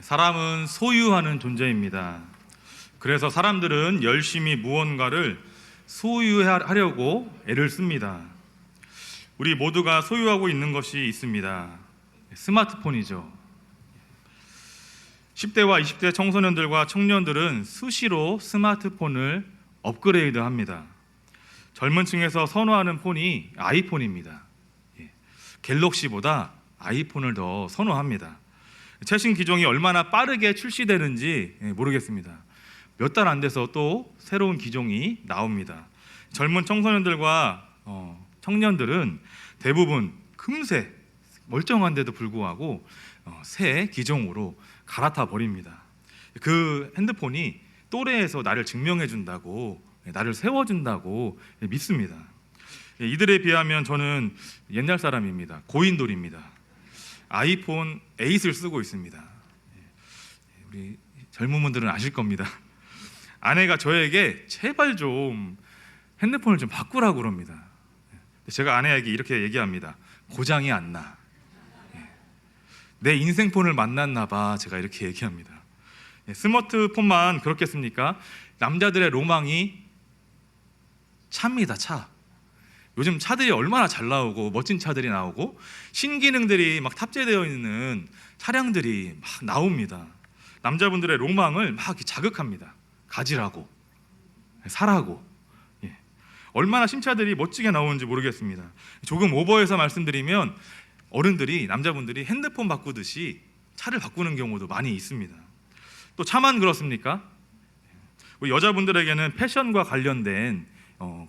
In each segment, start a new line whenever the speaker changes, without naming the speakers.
사람은 소유하는 존재입니다. 그래서 사람들은 열심히 무언가를 소유하려고 애를 씁니다. 우리 모두가 소유하고 있는 것이 있습니다. 스마트폰이죠. 10대와 20대 청소년들과 청년들은 수시로 스마트폰을 업그레이드합니다. 젊은 층에서 선호하는 폰이 아이폰입니다. 갤럭시보다 아이폰을 더 선호합니다. 최신 기종이 얼마나 빠르게 출시되는지 모르겠습니다. 몇 달 안 돼서 또 새로운 기종이 나옵니다. 젊은 청소년들과 청년들은 대부분 금세 멀쩡한데도 불구하고 새 기종으로 갈아타 버립니다. 그 핸드폰이 또래에서 나를 증명해 준다고, 나를 세워준다고 믿습니다. 이들에 비하면 저는 옛날 사람입니다. 고인돌입니다. 아이폰 8을 쓰고 있습니다. 우리 젊은 분들은 아실 겁니다. 아내가 저에게 제발 좀 핸드폰을 좀 바꾸라고 그럽니다. 제가 아내에게 이렇게 얘기합니다. 고장이 안 나. 내 인생폰을 만났나 봐. 제가 이렇게 얘기합니다. 스마트폰만 그렇겠습니까? 남자들의 로망이 차입니다. 차. 요즘 차들이 얼마나 잘 나오고 멋진 차들이 나오고 신기능들이 막 탑재되어 있는 차량들이 막 나옵니다. 남자분들의 로망을 막 자극합니다. 가지라고, 사라고. 얼마나 신차들이 멋지게 나오는지 모르겠습니다. 조금 오버해서 말씀드리면 어른들이, 남자분들이 핸드폰 바꾸듯이 차를 바꾸는 경우도 많이 있습니다. 또 차만 그렇습니까? 우리 여자분들에게는 패션과 관련된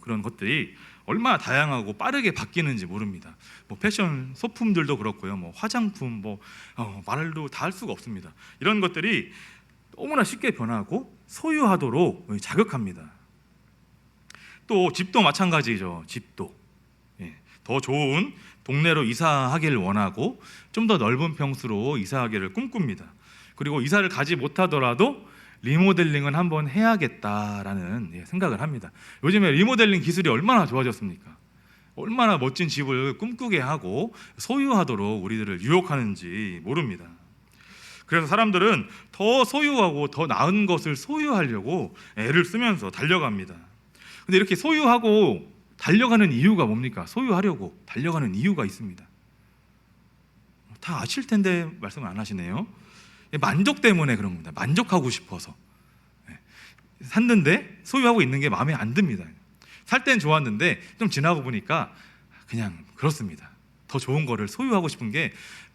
그런 것들이 얼마나 다양하고 빠르게 바뀌는지 모릅니다. 패션 소품들도 그렇고요, 화장품, 말도 다 할 수가 없습니다. 이런 것들이 너무나 쉽게 변하고 소유하도록 자극합니다. 또 집도 마찬가지죠. 집도 더 좋은 동네로 이사하기를 원하고 좀 더 넓은 평수로 이사하기를 꿈꿉니다. 그리고 이사를 가지 못하더라도 리모델링은 한번 해야겠다라는 생각을 합니다. 요즘에 리모델링 기술이 얼마나 좋아졌습니까? 얼마나 멋진 집을 꿈꾸게 하고 소유하도록 우리들을 유혹하는지 모릅니다. 그래서 사람들은 더 소유하고 더 나은 것을 소유하려고 애를 쓰면서 달려갑니다. 근데 이렇게 소유하고 달려가는 이유가 뭡니까? 소유하려고 달려가는 이유가 있습니다. 다 아실 텐데 말씀을 안 하시네요. 만족 때문에 그런 겁니다. 만족하고 싶어서 샀는데 소유하고 있는 게 마음에 안 듭니다. 살 땐 좋았는데 좀 지나고 보니까 그냥 그렇습니다. 더 좋은 거를 소유하고 싶은 게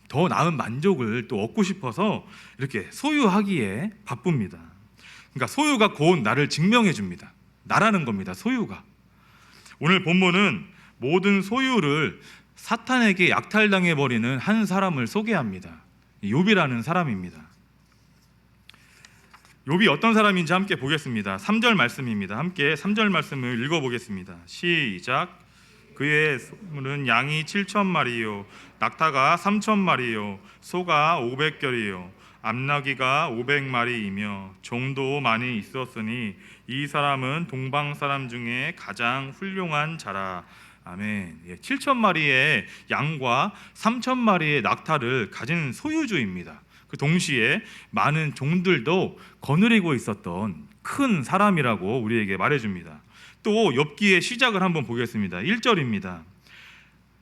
더 나은 만족을 또 얻고 싶어서 이렇게 소유하기에 바쁩니다. 그러니까 소유가 곧 나를 증명해 줍니다. 나라는 겁니다. 소유가. 오늘 본문은 모든 소유를 사탄에게 약탈당해 버리는 한 사람을 소개합니다. 욥이라는 사람입니다. 욥이 어떤 사람인지 함께 보겠습니다. 3절 말씀입니다. 함께 3절 말씀을 읽어보겠습니다. 시작. 그의 소유는 양이 7,000마리요 낙타가 3,000마리요 소가 500결이요 암나귀가 500마리이며 종도 많이 있었으니 이 사람은 동방 사람 중에 가장 훌륭한 자라. 아멘. 7,000마리의 양과 3,000마리의 낙타를 가진 소유주입니다. 그 동시에 많은 종들도 거느리고 있었던 큰 사람이라고 우리에게 말해줍니다. 또 욥기의 시작을 한번 보겠습니다. 1절입니다.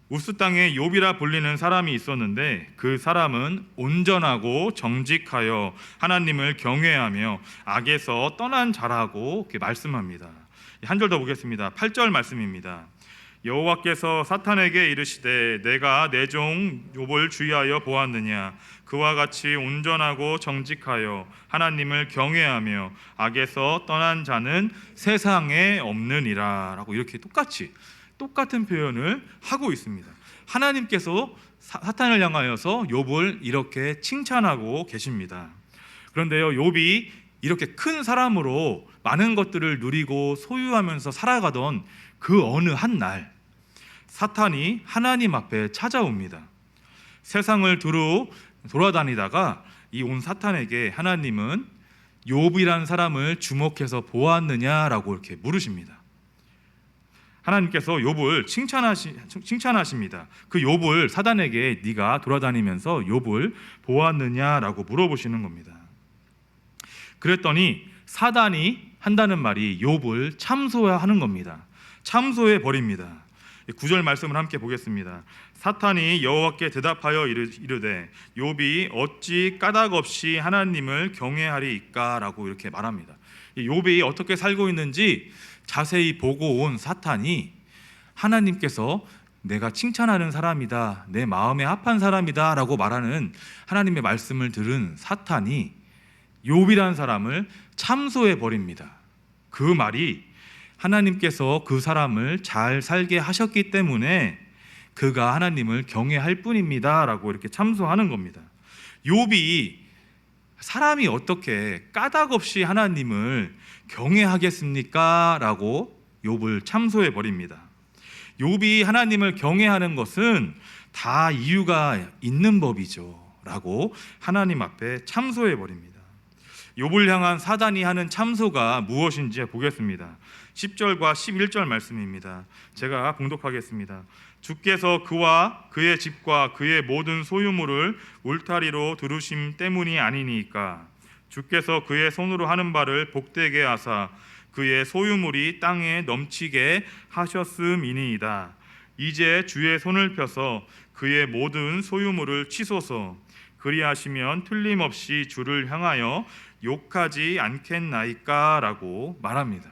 우스 땅에 욥이라 불리는 사람이 있었는데 그 사람은 온전하고 정직하여 하나님을 경외하며 악에서 떠난 자라고 이렇게 말씀합니다. 한 절 더 보겠습니다. 8절 말씀입니다. 여호와께서 사탄에게 이르시되 내가 내 종 욥을 주의하여 보았느냐. 그와 같이 온전하고 정직하여 하나님을 경외하며 악에서 떠난 자는 세상에 없느니라 라고 이렇게 똑같은 표현을 하고 있습니다. 하나님께서 사탄을 향하여서 욥을 이렇게 칭찬하고 계십니다. 그런데요, 욥이 이렇게 큰 사람으로 많은 것들을 누리고 소유하면서 살아가던 그 어느 한 날 사탄이 하나님 앞에 찾아옵니다. 세상을 두루 돌아다니다가 이 온 사탄에게 하나님은 욥이라는 사람을 주목해서 보았느냐라고 이렇게 물으십니다. 하나님께서 욥을 칭찬하십니다. 그 욥을 사단에게 네가 돌아다니면서 욥을 보았느냐라고 물어보시는 겁니다. 그랬더니 사단이 한다는 말이 욥을 참소하는 겁니다. 참소해 버립니다. 9절 말씀을 함께 보겠습니다. 사탄이 여호와께 대답하여 이르되 욥이 어찌 까닭 없이 하나님을 경외하리이까 라고 이렇게 말합니다. 욥이 어떻게 살고 있는지 자세히 보고 온 사탄이 하나님께서 내가 칭찬하는 사람이다, 내 마음에 합한 사람이다 라고 말하는 하나님의 말씀을 들은 사탄이 욥이라는 사람을 참소해 버립니다. 그 말이 하나님께서 그 사람을 잘 살게 하셨기 때문에 그가 하나님을 경외할 뿐입니다 라고 이렇게 참소하는 겁니다. 욥이 사람이 어떻게 까닭 없이 하나님을 경외하겠습니까? 라고 욥을 참소해 버립니다. 욥이 하나님을 경외하는 것은 다 이유가 있는 법이죠 라고 하나님 앞에 참소해 버립니다. 욥을 향한 사단이 하는 참소가 무엇인지 보겠습니다. 10절과 11절 말씀입니다. 제가 봉독하겠습니다. 주께서 그와 그의 집과 그의 모든 소유물을 울타리로 두르심 때문이 아니니까 주께서 그의 손으로 하는 바를 복되게 하사 그의 소유물이 땅에 넘치게 하셨음이니이다. 이제 주의 손을 펴서 그의 모든 소유물을 치소서. 그리하시면 틀림없이 주를 향하여 욕하지 않겠나이까 라고 말합니다.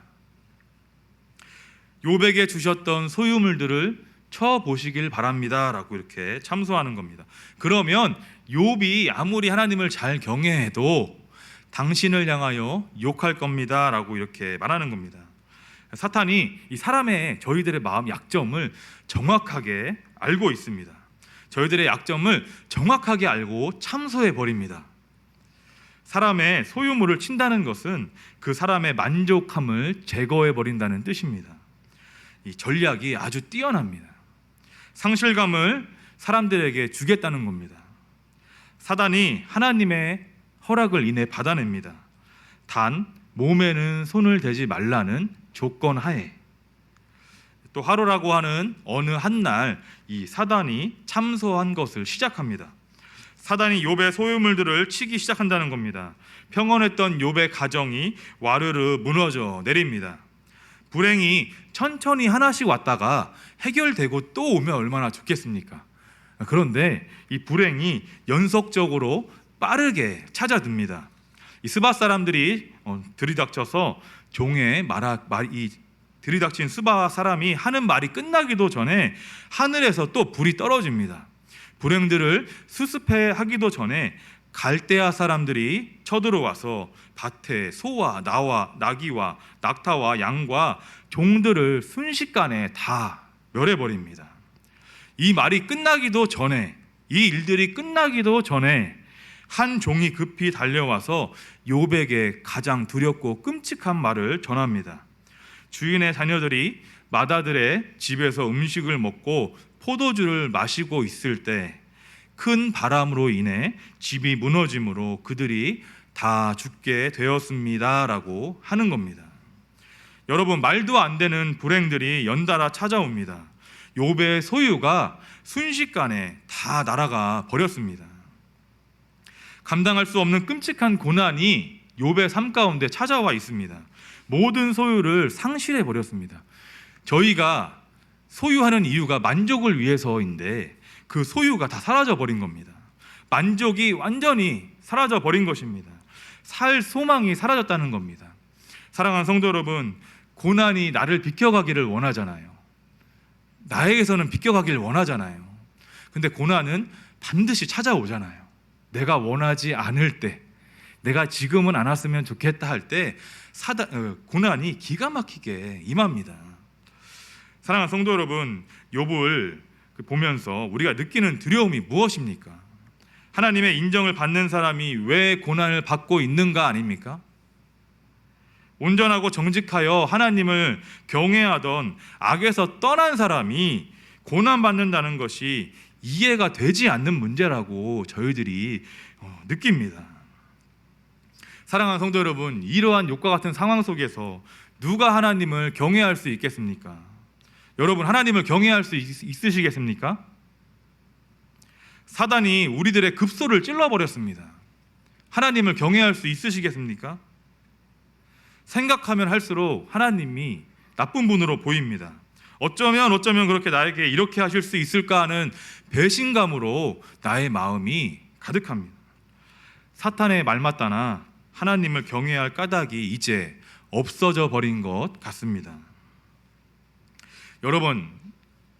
욥에게 주셨던 소유물들을 쳐보시길 바랍니다 라고 이렇게 참소하는 겁니다. 그러면 욥이 아무리 하나님을 잘 경외해도 당신을 향하여 욕할 겁니다 라고 이렇게 말하는 겁니다. 사탄이 이 저희들의 마음 약점을 정확하게 알고 있습니다. 저희들의 약점을 정확하게 알고 참소해 버립니다. 사람의 소유물을 친다는 것은 그 사람의 만족함을 제거해 버린다는 뜻입니다. 이 전략이 아주 뛰어납니다. 상실감을 사람들에게 주겠다는 겁니다. 사단이 하나님의 허락을 인해 받아냅니다. 단 몸에는 손을 대지 말라는 조건 하에. 또 하루라고 하는 어느 한날 이 사단이 참소한 것을 시작합니다. 사단이 욥의 소유물들을 치기 시작한다는 겁니다. 평온했던 욥의 가정이 와르르 무너져 내립니다. 불행이 천천히 하나씩 왔다가 해결되고 또 오면 얼마나 좋겠습니까? 그런데 이 불행이 연속적으로 빠르게 찾아듭니다. 이 스바 사람들이 들이닥쳐서 종의 들이닥친 스바 사람이 하는 말이 끝나기도 전에 하늘에서 또 불이 떨어집니다. 불행들을 수습해 하기도 전에 갈대아 사람들이 쳐들어와서 밭에 소와 나귀와 낙타와 양과 종들을 순식간에 다 멸해버립니다. 이 말이 끝나기도 전에, 이 일들이 끝나기도 전에 한 종이 급히 달려와서 욥에게 가장 두렵고 끔찍한 말을 전합니다. 주인의 자녀들이 마다들의 집에서 음식을 먹고 포도주를 마시고 있을 때 큰 바람으로 인해 집이 무너짐으로 그들이 다 죽게 되었습니다 라고 하는 겁니다. 여러분, 말도 안 되는 불행들이 연달아 찾아옵니다. 욥의 소유가 순식간에 다 날아가 버렸습니다. 감당할 수 없는 끔찍한 고난이 욥의 삶 가운데 찾아와 있습니다. 모든 소유를 상실해 버렸습니다. 저희가 소유하는 이유가 만족을 위해서인데 그 소유가 다 사라져 버린 겁니다. 만족이 완전히 사라져 버린 것입니다. 살 소망이 사라졌다는 겁니다. 사랑하는 성도 여러분, 고난이 나를 비켜가기를 원하잖아요. 나에게서는 비켜가기를 원하잖아요. 근데 고난은 반드시 찾아오잖아요. 내가 원하지 않을 때, 내가 지금은 안 왔으면 좋겠다 할 때 고난이 기가 막히게 임합니다. 사랑하는 성도 여러분, 욥을 보면서 우리가 느끼는 두려움이 무엇입니까? 하나님의 인정을 받는 사람이 왜 고난을 받고 있는가 아닙니까? 온전하고 정직하여 하나님을 경외하던 악에서 떠난 사람이 고난받는다는 것이 이해가 되지 않는 문제라고 저희들이 느낍니다. 사랑하는 성도 여러분, 이러한 욕과 같은 상황 속에서 누가 하나님을 경외할 수 있겠습니까? 여러분, 하나님을 경외할 수 있으시겠습니까? 사단이 우리들의 급소를 찔러버렸습니다. 하나님을 경외할 수 있으시겠습니까? 생각하면 할수록 하나님이 나쁜 분으로 보입니다. 어쩌면 그렇게 나에게 이렇게 하실 수 있을까 하는 배신감으로 나의 마음이 가득합니다. 사탄의 말마따나 하나님을 경외할 까닭이 이제 없어져 버린 것 같습니다. 여러분,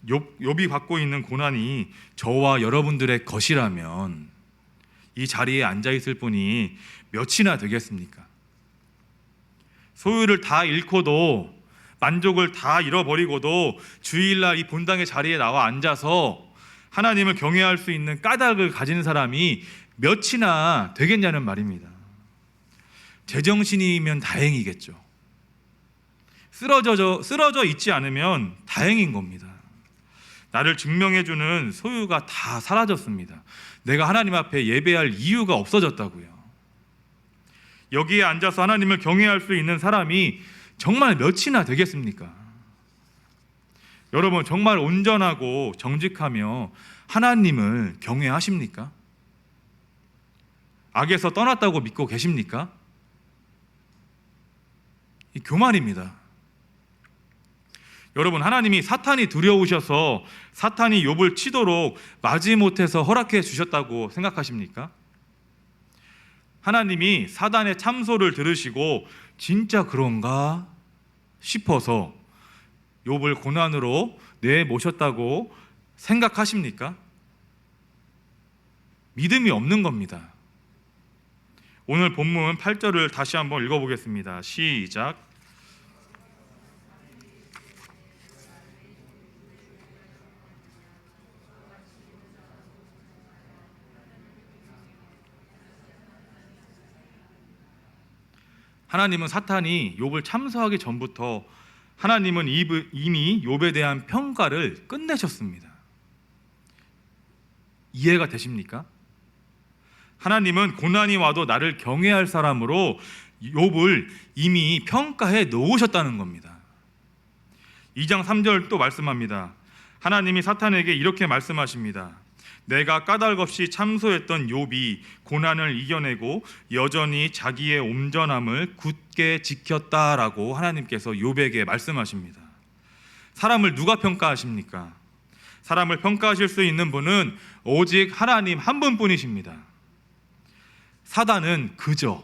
욥이 받고 있는 고난이 저와 여러분들의 것이라면 이 자리에 앉아 있을 분이 몇이나 되겠습니까? 소유를 다 잃고도, 만족을 다 잃어버리고도 주일날 이 본당의 자리에 나와 앉아서 하나님을 경외할 수 있는 까닭을 가진 사람이 몇이나 되겠냐는 말입니다. 제정신이면 다행이겠죠. 쓰러져 있지 않으면 다행인 겁니다. 나를 증명해주는 소유가 다 사라졌습니다. 내가 하나님 앞에 예배할 이유가 없어졌다고요. 여기에 앉아서 하나님을 경외할 수 있는 사람이 정말 몇이나 되겠습니까? 여러분, 정말 온전하고 정직하며 하나님을 경외하십니까? 악에서 떠났다고 믿고 계십니까? 이 교만입니다. 여러분, 하나님이 사탄이 두려우셔서 사탄이 욥을 치도록 마지못해서 허락해 주셨다고 생각하십니까? 하나님이 사단의 참소를 들으시고 진짜 그런가 싶어서 욥을 고난으로 내모셨다고 생각하십니까? 믿음이 없는 겁니다. 오늘 본문 8절을 다시 한번 읽어보겠습니다. 시작. 하나님은 사탄이 욥을 참소하기 전부터 하나님은 이미 욥에 대한 평가를 끝내셨습니다. 이해가 되십니까? 하나님은 고난이 와도 나를 경외할 사람으로 욥을 이미 평가해 놓으셨다는 겁니다. 2장 3절 또 말씀합니다. 하나님이 사탄에게 이렇게 말씀하십니다. 내가 까닭 없이 참소했던 욥이 고난을 이겨내고 여전히 자기의 온전함을 굳게 지켰다라고 하나님께서 욥에게 말씀하십니다. 사람을 누가 평가하십니까? 사람을 평가하실 수 있는 분은 오직 하나님 한 분뿐이십니다. 사단은 그저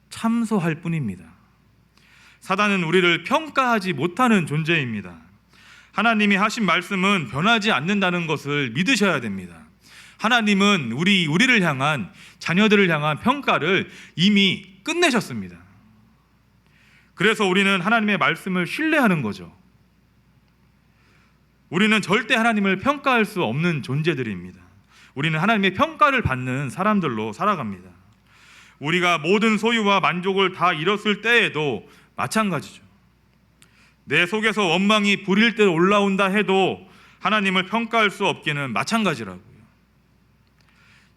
참소할 뿐입니다. 사단은 우리를 평가하지 못하는 존재입니다. 하나님이 하신 말씀은 변하지 않는다는 것을 믿으셔야 됩니다. 하나님은 우리를 향한, 자녀들을 향한 평가를 이미 끝내셨습니다. 그래서 우리는 하나님의 말씀을 신뢰하는 거죠. 우리는 절대 하나님을 평가할 수 없는 존재들입니다. 우리는 하나님의 평가를 받는 사람들로 살아갑니다. 우리가 모든 소유와 만족을 다 잃었을 때에도 마찬가지죠. 내 속에서 원망이 불일 때 올라온다 해도 하나님을 평가할 수 없기는 마찬가지라고요.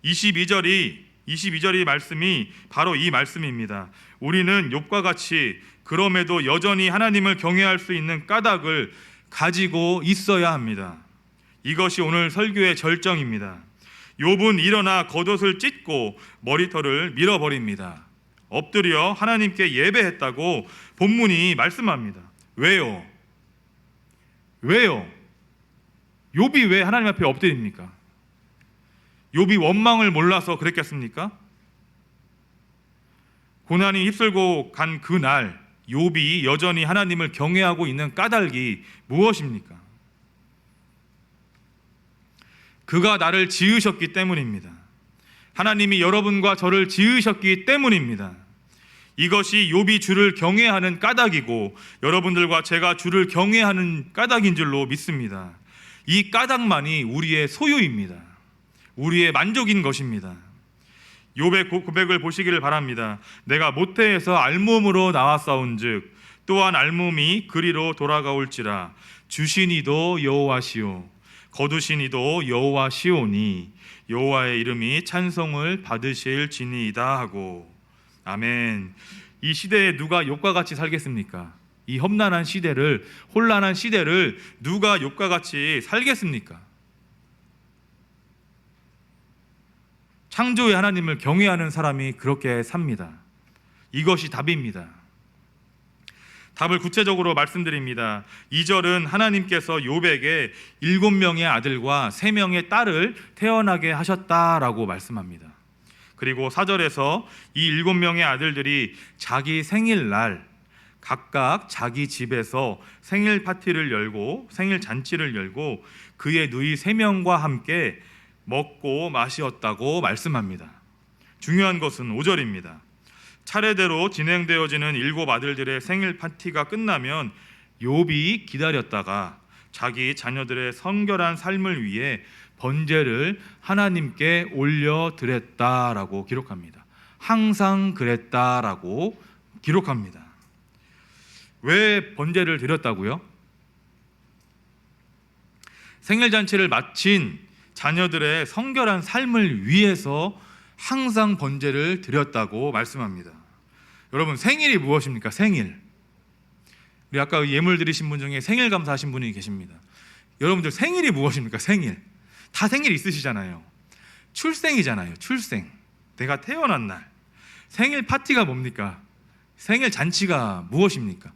22절이 말씀이 바로 이 말씀입니다. 우리는 욥과 같이 그럼에도 여전히 하나님을 경외할 수 있는 까닭을 가지고 있어야 합니다. 이것이 오늘 설교의 절정입니다. 욥은 일어나 겉옷을 찢고 머리털을 밀어버립니다. 엎드려 하나님께 예배했다고 본문이 말씀합니다. 왜요? 욥이 왜 하나님 앞에 엎드립니까? 욥이 원망을 몰라서 그랬겠습니까? 고난이 휩쓸고 간 그날 욥이 여전히 하나님을 경외하고 있는 까닭이 무엇입니까? 그가 나를 지으셨기 때문입니다. 하나님이 여러분과 저를 지으셨기 때문입니다. 이것이 욥이 주를 경외하는 까닭이고 여러분들과 제가 주를 경외하는 까닭인 줄로 믿습니다. 이 까닭만이 우리의 소유입니다. 우리의 만족인 것입니다. 욥의 고백을 보시기를 바랍니다. 내가 모태에서 알몸으로 나왔사온즉 또한 알몸이 그리로 돌아가올지라 주신 이도 여호와시오 거두신 이도 여호와시오니 여호와의 이름이 찬송을 받으실지니이다 하고. 아멘. 이 시대에 누가 욥과 같이 살겠습니까? 이 험난한 시대를, 혼란한 시대를 누가 욥과 같이 살겠습니까? 창조의 하나님을 경외하는 사람이 그렇게 삽니다. 이것이 답입니다. 답을 구체적으로 말씀드립니다. 2절은 하나님께서 욥에게 7명의 아들과 3명의 딸을 태어나게 하셨다라고 말씀합니다. 그리고 4절에서 이 7명의 아들들이 자기 생일날 각각 자기 집에서 생일 파티를 열고 생일 잔치를 열고 그의 누이 3명과 함께 먹고 마시었다고 말씀합니다. 중요한 것은 5절입니다. 차례대로 진행되어지는 7 아들들의 생일 파티가 끝나면 욥이 기다렸다가 자기 자녀들의 성결한 삶을 위해 번제를 하나님께 올려드렸다라고 기록합니다. 항상 그랬다라고 기록합니다. 왜 번제를 드렸다고요? 생일잔치를 마친 자녀들의 성결한 삶을 위해서 항상 번제를 드렸다고 말씀합니다. 여러분, 생일이 무엇입니까? 생일. 우리 아까 예물 드리신 분 중에 생일 감사하신 분이 계십니다. 여러분들 생일이 무엇입니까? 생일. 다 생일 있으시잖아요. 출생이잖아요. 출생. 내가 태어난 날. 생일 파티가 뭡니까? 생일 잔치가 무엇입니까?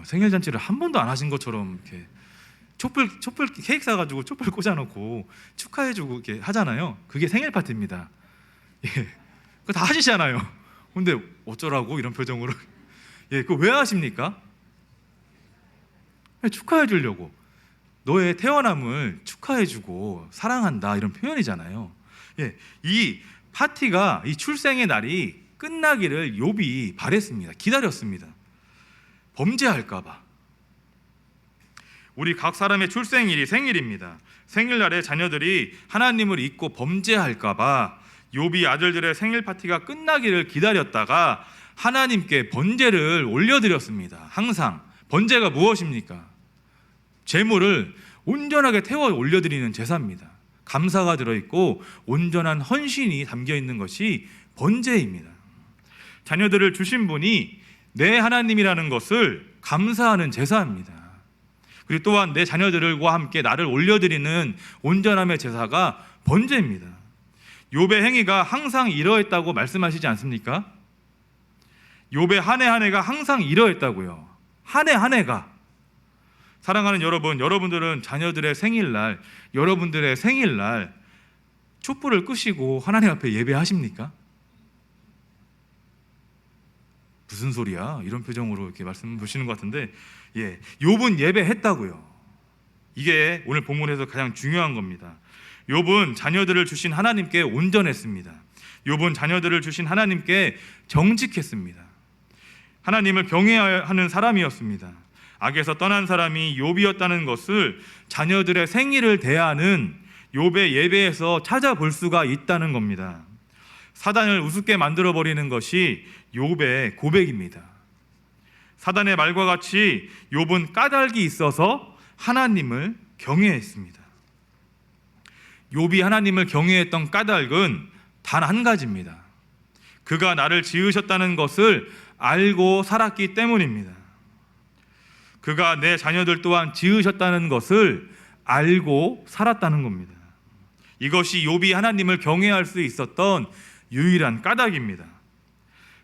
생일 잔치를 한 번도 안 하신 것처럼 이렇게 촛불 케이크 사가지고 촛불 꽂아놓고 축하해주고 이렇게 하잖아요. 그게 생일 파티입니다. 예, 그거 다 하시잖아요. 근데 어쩌라고 이런 표정으로? 예, 그거 왜 하십니까? 축하해주려고. 너의 태어남을 축하해주고 사랑한다 이런 표현이잖아요. 예, 이 파티가 이 출생의 날이 끝나기를 욥이 바랬습니다. 기다렸습니다. 범죄할까봐. 우리 각 사람의 출생일이 생일입니다. 생일날에 자녀들이 하나님을 잊고 범죄할까봐 욥이 아들들의 생일 파티가 끝나기를 기다렸다가 하나님께 번제를 올려드렸습니다. 항상 번제가 무엇입니까? 제물을 온전하게 태워 올려드리는 제사입니다. 감사가 들어있고 온전한 헌신이 담겨있는 것이 번제입니다. 자녀들을 주신 분이 내 하나님이라는 것을 감사하는 제사입니다. 그리고 또한 내 자녀들과 함께 나를 올려드리는 온전함의 제사가 번제입니다. 욥의 행위가 항상 이러했다고 말씀하시지 않습니까? 욥의 한 해 한 해가 항상 이러했다고요. 한 해 한 해가. 사랑하는 여러분, 여러분들은 자녀들의 생일날, 여러분들의 생일날 촛불을 끄시고 하나님 앞에 예배하십니까? 무슨 소리야? 이런 표정으로 이렇게 말씀 보시는 것 같은데, 예, 욥은 예배했다고요. 이게 오늘 본문에서 가장 중요한 겁니다. 욥은 자녀들을 주신 하나님께 온전했습니다. 욥은 자녀들을 주신 하나님께 정직했습니다. 하나님을 경외하는 사람이었습니다. 악에서 떠난 사람이 욥이었다는 것을 자녀들의 생일을 대하는 욥의 예배에서 찾아볼 수가 있다는 겁니다. 사단을 우습게 만들어버리는 것이 욥의 고백입니다. 사단의 말과 같이 욥은 까닭이 있어서 하나님을 경외했습니다. 욥이 하나님을 경외했던 까닭은 단 한 가지입니다. 그가 나를 지으셨다는 것을 알고 살았기 때문입니다. 그가 내 자녀들 또한 지으셨다는 것을 알고 살았다는 겁니다. 이것이 욥이 하나님을 경외할 수 있었던 유일한 까닭입니다.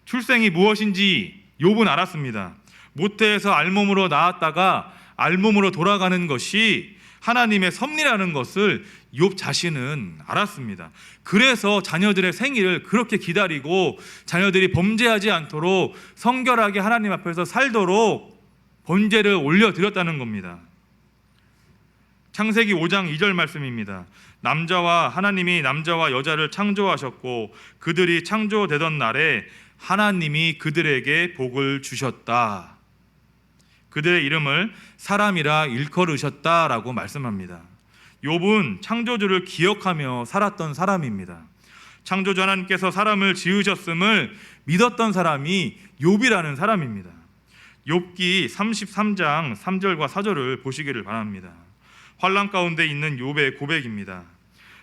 출생이 무엇인지 욥은 알았습니다. 모태에서 알몸으로 나왔다가 알몸으로 돌아가는 것이 하나님의 섭리라는 것을 욥 자신은 알았습니다. 그래서 자녀들의 생일을 그렇게 기다리고 자녀들이 범죄하지 않도록 성결하게 하나님 앞에서 살도록 번제를 올려드렸다는 겁니다. 창세기 5장 2절 말씀입니다. 하나님이 남자와 여자를 창조하셨고 그들이 창조되던 날에 하나님이 그들에게 복을 주셨다. 그들의 이름을 사람이라 일컬으셨다라고 말씀합니다. 욥은 창조주를 기억하며 살았던 사람입니다. 창조주 하나님께서 사람을 지으셨음을 믿었던 사람이 욥이라는 사람입니다. 욥기 33장 3절과 4절을 보시기를 바랍니다. 환난 가운데 있는 욥의 고백입니다.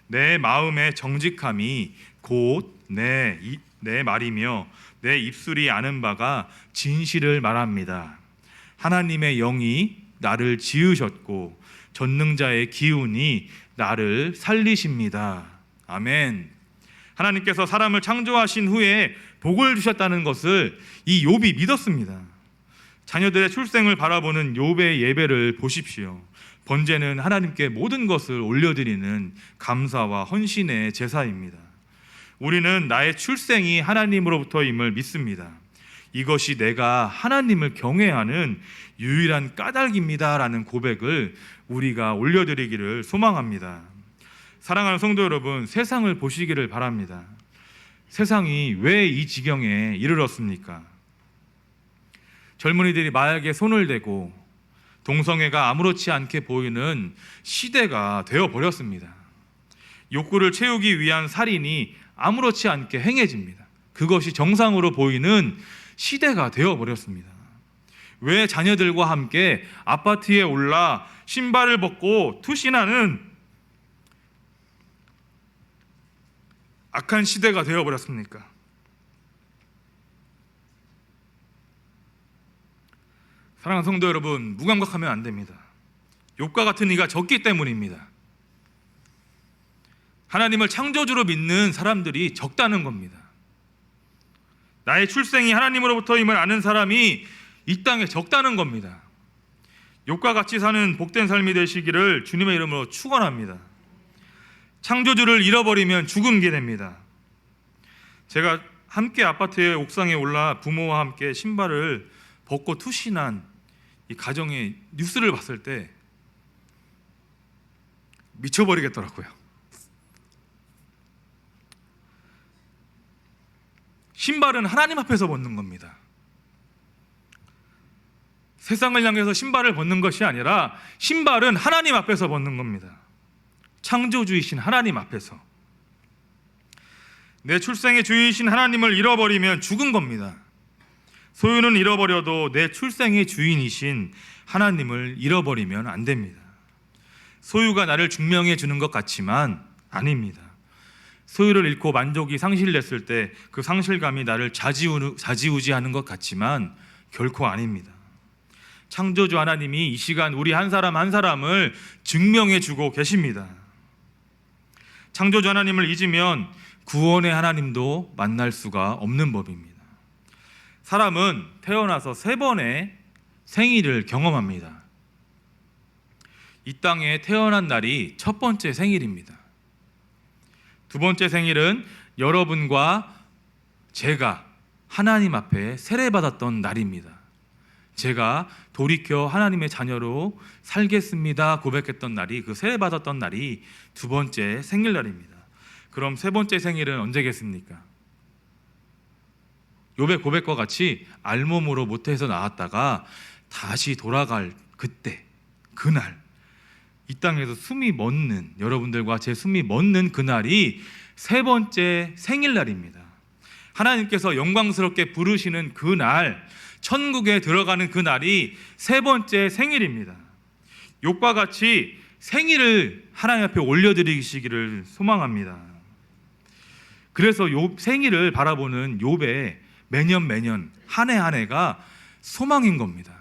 내 마음의 정직함이 곧 내 내 말이며 내 입술이 아는 바가 진실을 말합니다. 하나님의 영이 나를 지으셨고 전능자의 기운이 나를 살리십니다. 아멘. 하나님께서 사람을 창조하신 후에 복을 주셨다는 것을 이 욥이 믿었습니다. 자녀들의 출생을 바라보는 욥의 예배를 보십시오. 번제는 하나님께 모든 것을 올려드리는 감사와 헌신의 제사입니다. 우리는 나의 출생이 하나님으로부터임을 믿습니다. 이것이 내가 하나님을 경외하는 유일한 까닭입니다라는 고백을 우리가 올려드리기를 소망합니다. 사랑하는 성도 여러분, 세상을 보시기를 바랍니다. 세상이 왜 이 지경에 이르렀습니까? 젊은이들이 마약에 손을 대고 동성애가 아무렇지 않게 보이는 시대가 되어버렸습니다. 욕구를 채우기 위한 살인이 아무렇지 않게 행해집니다. 그것이 정상으로 보이는 시대가 되어버렸습니다. 왜 자녀들과 함께 아파트에 올라 신발을 벗고 투신하는 악한 시대가 되어버렸습니까? 사랑하는 성도 여러분, 무감각하면 안 됩니다. 욥과 같은 이가 적기 때문입니다. 하나님을 창조주로 믿는 사람들이 적다는 겁니다. 나의 출생이 하나님으로부터임을 아는 사람이 이 땅에 적다는 겁니다. 욥과 같이 사는 복된 삶이 되시기를 주님의 이름으로 축원합니다. 창조주를 잃어버리면 죽음게 됩니다. 제가 함께 아파트의 옥상에 올라 부모와 함께 신발을 벗고 투신한 이 가정의 뉴스를 봤을 때 미쳐버리겠더라고요. 신발은 하나님 앞에서 벗는 겁니다. 세상을 향해서 신발을 벗는 것이 아니라 신발은 하나님 앞에서 벗는 겁니다. 창조주이신 하나님 앞에서. 내 출생의 주인이신 하나님을 잃어버리면 죽은 겁니다. 소유는 잃어버려도 내 출생의 주인이신 하나님을 잃어버리면 안 됩니다. 소유가 나를 증명해 주는 것 같지만 아닙니다. 소유를 잃고 만족이 상실됐을 때 그 상실감이 나를 좌지우지하는 것 같지만 결코 아닙니다. 창조주 하나님이 이 시간 우리 한 사람 한 사람을 증명해 주고 계십니다. 창조주 하나님을 잊으면 구원의 하나님도 만날 수가 없는 법입니다. 사람은 태어나서 3번의 생일을 경험합니다. 이 땅에 태어난 날이 첫 번째 생일입니다. 두 번째 생일은 여러분과 제가 하나님 앞에 세례받았던 날입니다. 제가 돌이켜 하나님의 자녀로 살겠습니다 고백했던 날이, 그 세례받았던 날이 두 번째 생일날입니다. 그럼 세 번째 생일은 언제겠습니까? 욥의 고백과 같이 알몸으로 모태에서 나왔다가 다시 돌아갈 그때, 그날, 이 땅에서 숨이 멎는, 여러분들과 제 숨이 멎는 그날이 세 번째 생일날입니다. 하나님께서 영광스럽게 부르시는 그날, 천국에 들어가는 그날이 세 번째 생일입니다. 욥과 같이 생일을 하나님 앞에 올려드리시기를 소망합니다. 그래서 욥 생일을 바라보는 욥의 매년 한 해 한 해가 소망인 겁니다.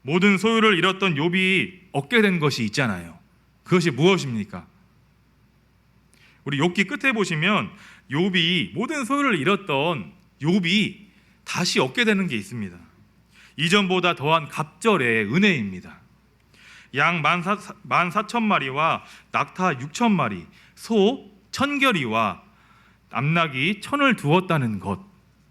모든 소유를 잃었던 욥이 얻게 된 것이 있잖아요. 그것이 무엇입니까? 우리 욥기 끝에 보시면 욥이 모든 소유를 잃었던 욥이 다시 얻게 되는 게 있습니다. 이전보다 더한 갑절의 은혜입니다. 양 14,000마리와 낙타 6,000마리, 소 1,000결이와 암낙이 1,000을 두었다는 것,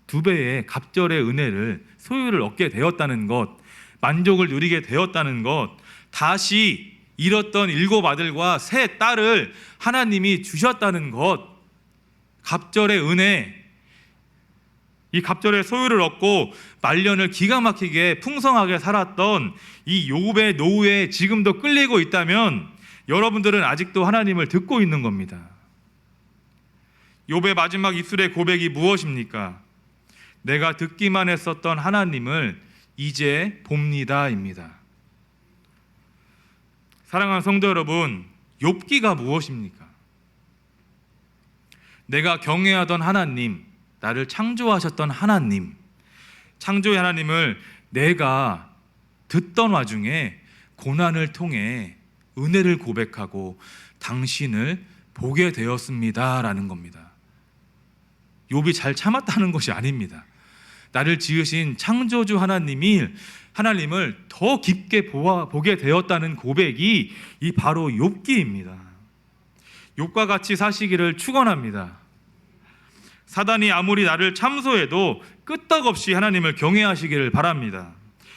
2배의 갑절의 은혜를, 소유를 얻게 되었다는 것, 만족을 누리게 되었다는 것, 다시 잃었던 7 아들과 3 딸을 하나님이 주셨다는 것, 갑절의 은혜, 이 갑절의 소유를 얻고 말년을 기가 막히게 풍성하게 살았던 이 욥의 노후에 지금도 끌리고 있다면 여러분들은 아직도 하나님을 듣고 있는 겁니다. 욥의 마지막 입술의 고백이 무엇입니까? 내가 듣기만 했었던 하나님을 이제 봅니다입니다. 사랑하는 성도 여러분, 욥기가 무엇입니까? 내가 경외하던 하나님, 나를 창조하셨던 하나님, 창조의 하나님을 내가 듣던 와중에 고난을 통해 은혜를 고백하고 당신을 보게 되었습니다라는 겁니다. 욥이 잘 참았다는 것이 아닙니다. 나를 지으신 창조주 하나님을 더 깊게 보게 되었다는 고백이 이 바로 욥기입니다. 욥과 같이 사시기를 축원합니다. 사단이 아무리 나를 참소해도 끄떡없이 하나님을 경외하시기를 바랍니다.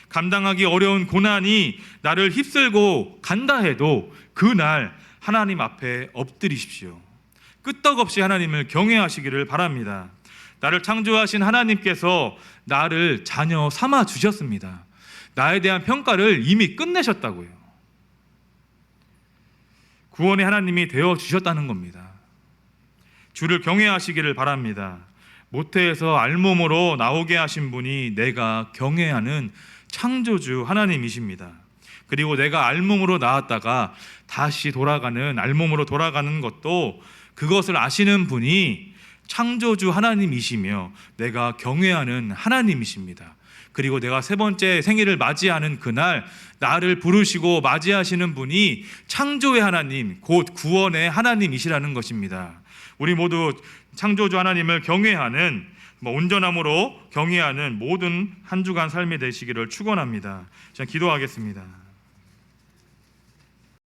감당하기 어려운 고난이 나를 휩쓸고 간다 해도 그날 하나님 앞에 엎드리십시오. 끄떡없이 하나님을 경외하시기를 바랍니다. 나를 창조하신 하나님께서 나를 자녀 삼아 주셨습니다. 나에 대한 평가를 이미 끝내셨다고요. 구원의 하나님이 되어 주셨다는 겁니다. 주를 경외하시기를 바랍니다. 모태에서 알몸으로 나오게 하신 분이 내가 경외하는 창조주 하나님이십니다. 그리고 내가 알몸으로 나왔다가 다시 돌아가는 알몸으로 돌아가는 것도 그것을 아시는 분이 창조주 하나님이시며 내가 경외하는 하나님이십니다. 그리고 내가 세 번째 생일을 맞이하는 그날 나를 부르시고 맞이하시는 분이 창조의 하나님, 곧 구원의 하나님이시라는 것입니다. 우리 모두 창조주 하나님을 경외하는, 온전함으로 경외하는 모든 한 주간 삶이 되시기를 축원합니다. 자, 기도하겠습니다.